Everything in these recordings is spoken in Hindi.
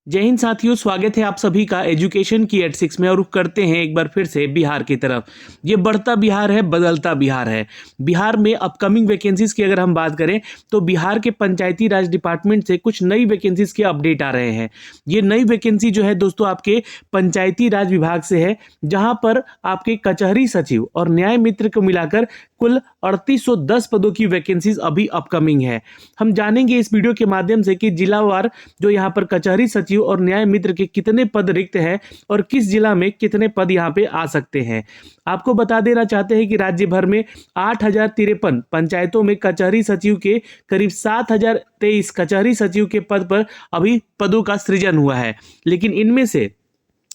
जय हिंद साथियों, स्वागत है आप सभी का एजुकेशन की एट 6 में। और रुख करते हैं एक बार फिर से बिहार की तरफ। ये बढ़ता बिहार है, बदलता बिहार है। बिहार में अपकमिंग वैकेंसीज की अगर हम बात करें तो बिहार के पंचायती राज डिपार्टमेंट से कुछ नई वैकेंसीज के अपडेट आ रहे हैं। ये नई वैकेंसी जो है दोस्तों आपके पंचायती राज विभाग से है, जहां पर आपके कचहरी सचिव और न्याय मित्र को मिलाकर कुल 3810 पदों की वैकेंसीज अभी अपकमिंग है। हम जानेंगे इस वीडियो के माध्यम से कि जिलावार जो यहाँ पर कचहरी सचिव और न्याय मित्र के कितने पद रिक्त हैं और किस जिला में कितने पद यहाँ पे आ सकते हैं। आपको बता देना चाहते हैं कि राज्य भर में 8053 पंचायतों में कचहरी सचिव के करीब 7023 कचहरी सचिव के पद पर अभी पदों का सृजन हुआ है, लेकिन इनमें से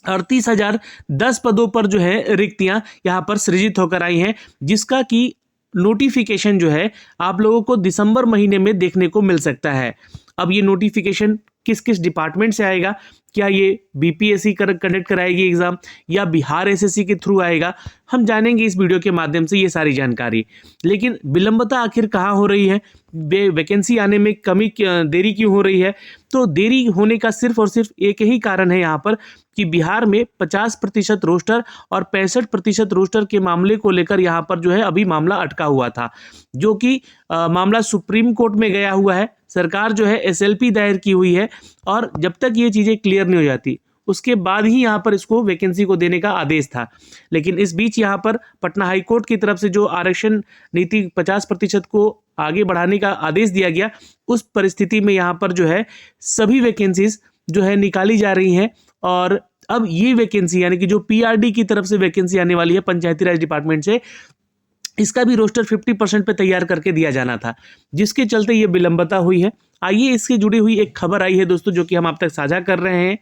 38,010 पदों पर जो है रिक्तियां यहां पर सृजित होकर आई हैं, जिसका कि नोटिफिकेशन जो है आप लोगों को दिसंबर महीने में देखने को मिल सकता है। अब ये नोटिफिकेशन किस किस डिपार्टमेंट से आएगा, क्या ये बीपीएससी कंडक्ट कराएगी एग्जाम या बिहार एसएससी के थ्रू आएगा, हम जानेंगे इस वीडियो के माध्यम से ये सारी जानकारी। लेकिन विलंबता आखिर कहाँ हो रही है, वैकेंसी आने में देरी क्यों हो रही है? तो देरी होने का सिर्फ और सिर्फ एक ही कारण है यहाँ पर कि बिहार में 50% रोस्टर और 65% रोस्टर के मामले को लेकर यहाँ पर जो है अभी मामला अटका हुआ था, जो कि मामला सुप्रीम कोर्ट में गया हुआ है। सरकार जो है एसएलपी दायर की हुई है और जब तक ये चीज़ें क्लियर नहीं हो जाती उसके बाद ही यहाँ पर इसको वैकेंसी को देने का आदेश था। लेकिन इस बीच यहाँ पर पटना हाई कोर्ट की तरफ से जो आरक्षण नीति 50% को आगे बढ़ाने का आदेश दिया गया, उस परिस्थिति में यहाँ पर जो है सभी वैकेंसीज जो है निकाली जा रही हैं। और अब ये वैकेंसी यानी कि जो पीआरडी की तरफ से वैकेंसी आने वाली है पंचायती राज डिपार्टमेंट से, इसका भी रोस्टर 50% पे तैयार करके दिया जाना था, जिसके चलते ये विलंबता हुई है। आइए इससे जुड़ी हुई एक खबर आई है दोस्तों, जो कि हम आप तक साझा कर रहे हैं,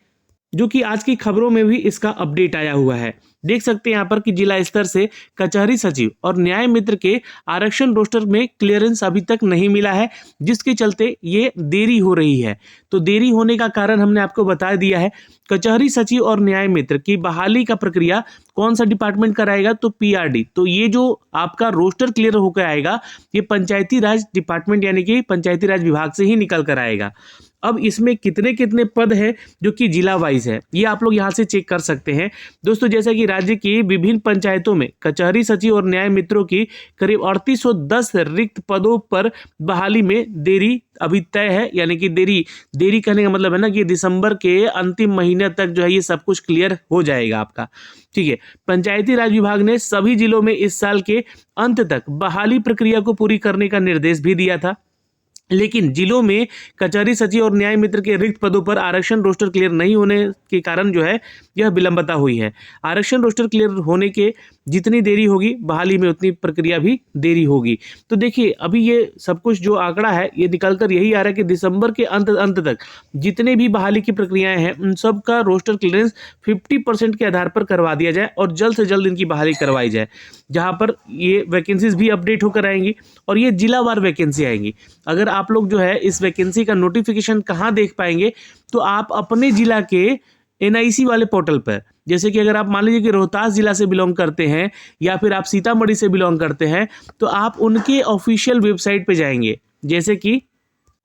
जो कि आज की खबरों में भी इसका अपडेट आया हुआ है। देख सकते हैं यहाँ पर कि जिला स्तर से कचहरी सचिव और न्याय मित्र के आरक्षण रोस्टर में क्लियरेंस अभी तक नहीं मिला है, जिसके चलते ये देरी हो रही है। तो देरी होने का कारण हमने आपको बता दिया है। कचहरी सचिव और न्याय मित्र की बहाली का प्रक्रिया कौन सा डिपार्टमेंट कराएगा? तो पीआरडी। तो ये जो आपका रोस्टर क्लियर होकर आएगा, ये पंचायती राज डिपार्टमेंट यानी कि पंचायती राज विभाग से ही निकल कर आएगा। अब इसमें कितने कितने पद है जो कि जिला वाइज है, ये आप लोग यहाँ से चेक कर सकते हैं दोस्तों। जैसा कि राज्य की विभिन्न पंचायतों में कचहरी सचिव और न्याय मित्रों की करीब 3810 रिक्त पदों पर बहाली में देरी अभी तय है। यानी कि देरी कहने का मतलब है ना कि दिसंबर के अंतिम महीने तक जो है ये सब कुछ क्लियर हो जाएगा आपका, ठीक है। पंचायती राज विभाग ने सभी जिलों में इस साल के अंत तक बहाली प्रक्रिया को पूरी करने का निर्देश भी दिया था, लेकिन जिलों में कचहरी सचिव और न्याय मित्र के रिक्त पदों पर आरक्षण रोस्टर क्लियर नहीं होने के कारण जो है यह विलंबता हुई है। आरक्षण रोस्टर क्लियर होने के जितनी देरी होगी बहाली में उतनी प्रक्रिया भी देरी होगी। तो देखिए अभी ये सब कुछ जो आंकड़ा है ये निकल कर यही आ रहा है कि दिसंबर के अंत तक जितने भी बहाली की प्रक्रियाएं हैं उन सब का रोस्टर क्लियरेंस 50% के आधार पर करवा दिया जाए और जल्द से जल्द इनकी बहाली करवाई जाए, जहां पर ये वैकेंसीज भी अपडेट होकर आएंगी और ये जिलावार वैकेंसी आएंगी। अगर आप लोग जो है इस वैकेंसी का नोटिफिकेशन कहाँ देख पाएंगे, तो आप अपने जिला के एनआईसी वाले पोर्टल पर, जैसे कि अगर आप मान लीजिए कि रोहतास जिला से बिलोंग करते हैं या फिर आप सीतामढ़ी से बिलोंग करते हैं, तो आप उनके ऑफिशियल वेबसाइट पे जाएंगे। जैसे कि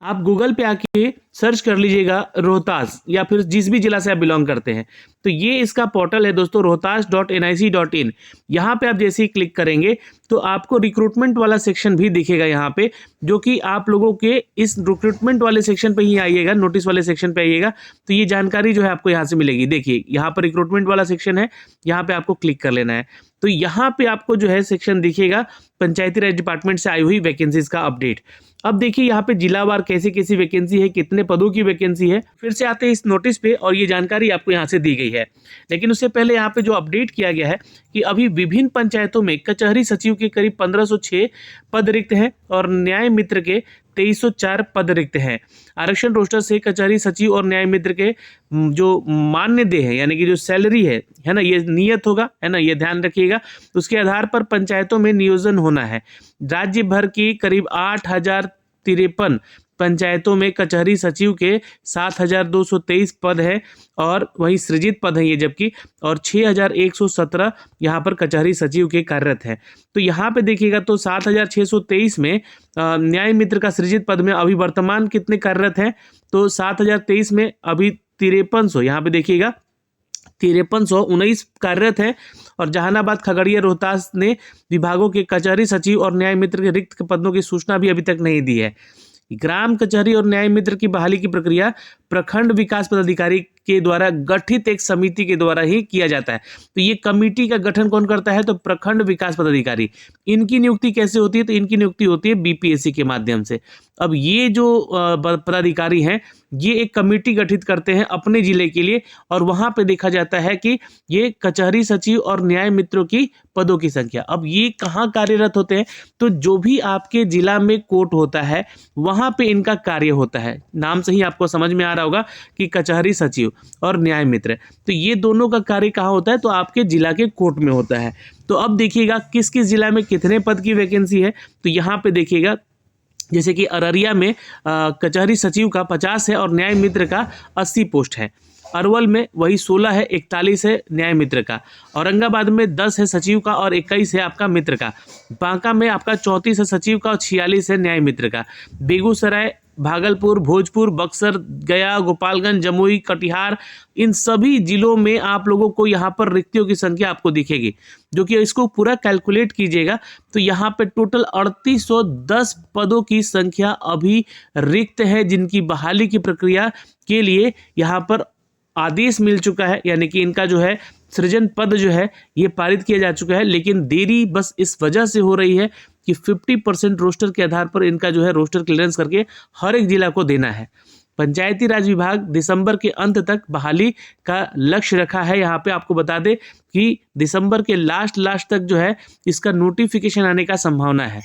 आप गूगल पे आके सर्च कर लीजिएगा रोहतास या फिर जिस भी जिला से आप बिलोंग करते हैं, तो ये इसका पोर्टल है दोस्तों rohtas.nic.in। यहाँ पे आप जैसे ही क्लिक करेंगे तो आपको रिक्रूटमेंट वाला सेक्शन भी दिखेगा यहाँ पे, जो कि आप लोगों के इस रिक्रूटमेंट वाले सेक्शन पे ही आइएगा, नोटिस वाले सेक्शन पे आइएगा तो ये जानकारी जो है आपको यहाँ से मिलेगी। देखिए यहाँ पर रिक्रूटमेंट वाला सेक्शन है, यहाँ पे आपको क्लिक कर लेना है। तो यहाँ पे आपको जो है सेक्शन दिखेगा पंचायती राज डिपार्टमेंट से आई हुई वैकेंसीज का अपडेट। अब देखिए यहाँ पे जिलावार कैसी कैसी वैकेंसी है, कितने पदों की वैकेंसी है। फिर से आते हैं इस नोटिस पे और ये जानकारी आपको यहाँ से दी गई है। लेकिन उससे पहले यहाँ पे जो अपडेट किया गया है कि अभी विभिन्न पंचायतों में कचहरी सचिव के करीब 1506 पद रिक्त हैं और न्याय मित्र के 2304 पद रिक्त हैं। आरक्षण रोस्टर से कचहरी सचिव और न्याय मित्र के जो मानदेय है यानी कि जो सैलरी है ना, ये नियत होगा, है ना, ये ध्यान रखिएगा। उसके आधार पर पंचायतों में नियोजन होना है। राज्य भर की करीब 8053 पंचायतों में कचहरी सचिव के 7223 पद है और वहीं सृजित पद है ये, जबकि और 6117 यहाँ पर कचहरी सचिव के कार्यरत हैं। तो यहाँ पे देखिएगा तो 7623 में न्याय मित्र का सृजित पद में अभी वर्तमान कितने कार्यरत हैं, तो 7023 में अभी 5300, यहाँ पे देखिएगा 5319 कार्यरत है। और जहानाबाद, खगड़िया, रोहतास ने विभागों के कचहरी सचिव और न्याय मित्र के रिक्त पदों की सूचना भी अभी तक नहीं दी है। ग्राम कचहरी और न्याय मित्र की बहाली की प्रक्रिया प्रखंड विकास पदाधिकारी के द्वारा गठित एक समिति के द्वारा ही किया जाता है। तो ये कमेटी का गठन कौन करता है? तो प्रखंड विकास पदाधिकारी। इनकी नियुक्ति कैसे होती है? तो इनकी नियुक्ति होती है बीपीएससी के माध्यम से। अब ये जो पदाधिकारी हैं, ये एक कमेटी गठित करते हैं अपने जिले के लिए, और वहां पे देखा जाता है कि ये कचहरी सचिव और न्याय मित्रों की पदों की संख्या। अब ये कहाँ कार्यरत होते हैं? तो जो भी आपके जिला में कोर्ट होता है वहां पे इनका कार्य होता है। नाम से ही आपको समझ में आ रहा होगा कि कचहरी सचिव और न्याय मित्र, तो ये दोनों का कार्य कहाँ होता है? तो आपके जिला के कोर्ट में होता है। तो अब देखिएगा किस किस जिला में कितने पद की वैकेंसी है। तो यहाँ पे देखिएगा जैसे कि अररिया में कचहरी सचिव का 50 है और न्याय मित्र का 80 पोस्ट है। अरवल में वही 16 है, 41 है न्याय मित्र का। औरंगाबाद में 10 है सचिव का और 21 है आपका मित्र का। बांका में आपका 34 है सचिव का और 46 है न्याय मित्र का। बेगूसराय, भागलपुर, भोजपुर, बक्सर, गया, गोपालगंज, जमुई, कटिहार, इन सभी जिलों में आप लोगों को यहाँ पर रिक्तियों की संख्या आपको दिखेगी, जो कि इसको पूरा कैलकुलेट कीजिएगा तो यहाँ पे टोटल 3810 पदों की संख्या अभी रिक्त है, जिनकी बहाली की प्रक्रिया के लिए यहाँ पर आदेश मिल चुका है। यानी कि इनका जो है सृजन पद जो है ये पारित किया जा चुका है, लेकिन देरी बस इस वजह से हो रही है कि 50% रोस्टर के आधार पर इनका जो है रोस्टर क्लियरेंस करके हर एक जिला को देना है। पंचायती राज विभाग दिसंबर के अंत तक बहाली का लक्ष्य रखा है। यहाँ पे आपको बता दें कि दिसंबर के लास्ट तक जो है इसका नोटिफिकेशन आने का संभावना है।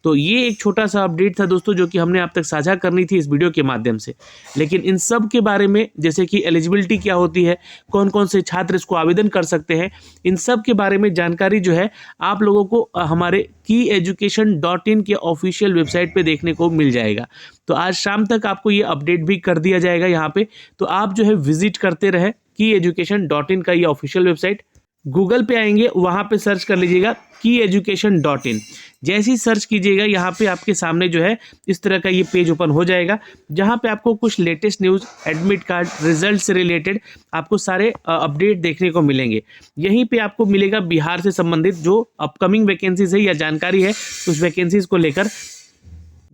तो ये एक छोटा सा अपडेट था दोस्तों, जो कि हमने आप तक साझा करनी थी इस वीडियो के माध्यम से। लेकिन इन सब के बारे में, जैसे कि एलिजिबिलिटी क्या होती है, कौन कौन से छात्र इसको आवेदन कर सकते हैं, इन सब के बारे में जानकारी जो है आप लोगों को हमारे kyeducation.in के ऑफिशियल वेबसाइट पे देखने को मिल जाएगा। तो आज शाम तक आपको ये अपडेट भी कर दिया जाएगा यहाँ पे। तो आप जो है विजिट करते रहे kyeducation.in का ये ऑफिशियल वेबसाइट। गूगल पे आएंगे, वहाँ पे सर्च कर लीजिएगा kyeducation.in। जैसे ही सर्च कीजिएगा यहाँ पे आपके सामने जो है इस तरह का ये पेज ओपन हो जाएगा, जहाँ पे आपको कुछ latest news, admit card, result से रिलेटेड आपको सारे अपडेट देखने को मिलेंगे। यहीं पे आपको मिलेगा बिहार से संबंधित जो अपकमिंग वैकेंसीज है या जानकारी है उस वैकेंसीज को लेकर,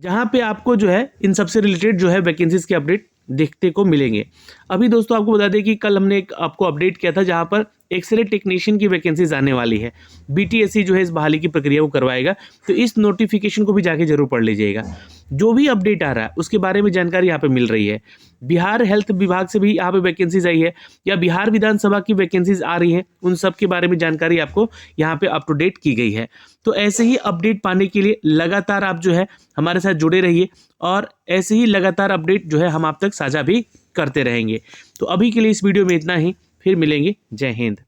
जहाँ पे आपको जो है इन सबसे रिलेटेड जो है वैकेंसीज के अपडेट देखने को मिलेंगे। अभी दोस्तों आपको बता दें कि कल हमने एक आपको अपडेट किया था जहां पर एक्सरे टेक्नीशियन की वैकेंसीज आने वाली है। बीटीएससी जो है इस बहाली की प्रक्रिया को करवाएगा, तो इस नोटिफिकेशन को भी जाके जरूर पढ़ लीजिएगा। जो भी अपडेट आ रहा है उसके बारे में जानकारी यहाँ पे मिल रही है। बिहार हेल्थ विभाग से भी यहाँ पे वैकेंसीज आई है, या बिहार विधानसभा की वैकेंसीज आ रही हैं, उन सब के बारे में जानकारी आपको यहाँ पे अप टू डेट की गई है। तो ऐसे ही अपडेट पाने के लिए लगातार आप जो है हमारे साथ जुड़े रहिए, और ऐसे ही लगातार अपडेट जो है हम आप तक साझा भी करते रहेंगे। तो अभी के लिए इस वीडियो में इतना ही, फिर मिलेंगे। जय हिंद।